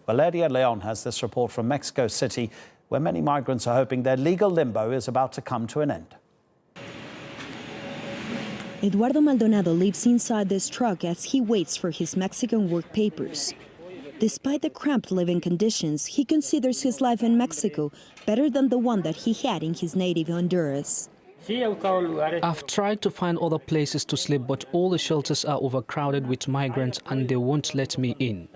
Valeria Leon has this report from Mexico City, where many migrants are hoping their legal limbo is about to come to an end. Eduardo Maldonado lives inside this truck as he waits for his Mexican work papers. Despite the cramped living conditions, he considers his life in Mexico better than the one that he had in his native Honduras. I've tried to find other places to sleep, but all the shelters are overcrowded with migrants and they won't let me in.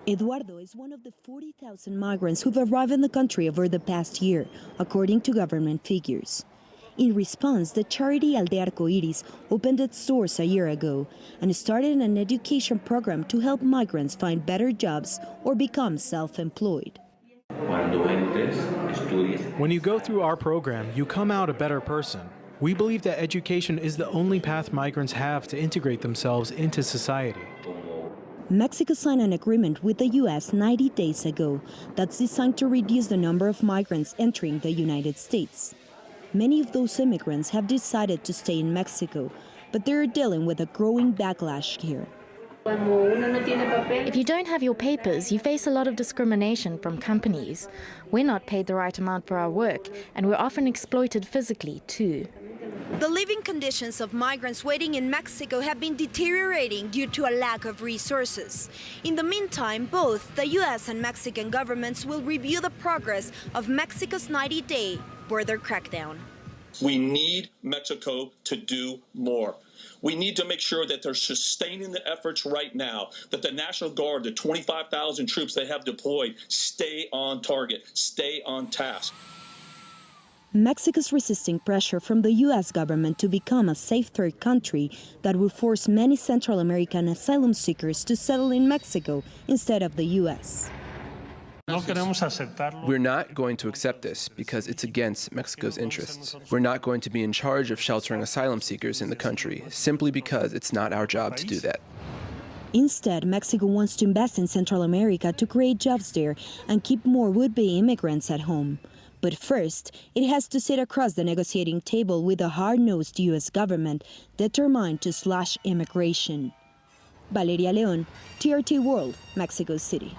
Eduardo is one of the 40,000 migrants who've arrived in the country over the past year, according to government figures. In response, the charity Aldea Arcoiris opened its doors a year ago and started an education program to help migrants find better jobs or become self-employed. When you go through our program, you come out a better person. We believe that education is the only path migrants have to integrate themselves into society. Mexico signed an agreement with the U.S. 90 days ago that's designed to reduce the number of migrants entering the United States. Many of those immigrants have decided to stay in Mexico, but they're dealing with a growing backlash here. If you don't have your papers, you face a lot of discrimination from companies. We're not paid the right amount for our work, and we're often exploited physically too. The living conditions of migrants waiting in Mexico have been deteriorating due to a lack of resources. In the meantime, both the U.S. and Mexican governments will review the progress of Mexico's 90-day border crackdown. We need Mexico to do more. We need to make sure that they're sustaining the efforts right now, that the National Guard, the 25,000 troops they have deployed, stay on target, stay on task. Mexico's resisting pressure from the U.S. government to become a safe third country that would force many Central American asylum seekers to settle in Mexico instead of the U.S. We're not going to accept this because it's against Mexico's interests. We're not going to be in charge of sheltering asylum seekers in the country simply because it's not our job to do that. Instead, Mexico wants to invest in Central America to create jobs there and keep more would-be immigrants at home. But first, it has to sit across the negotiating table with a hard-nosed U.S. government determined to slash immigration. Valeria Leon, TRT World, Mexico City.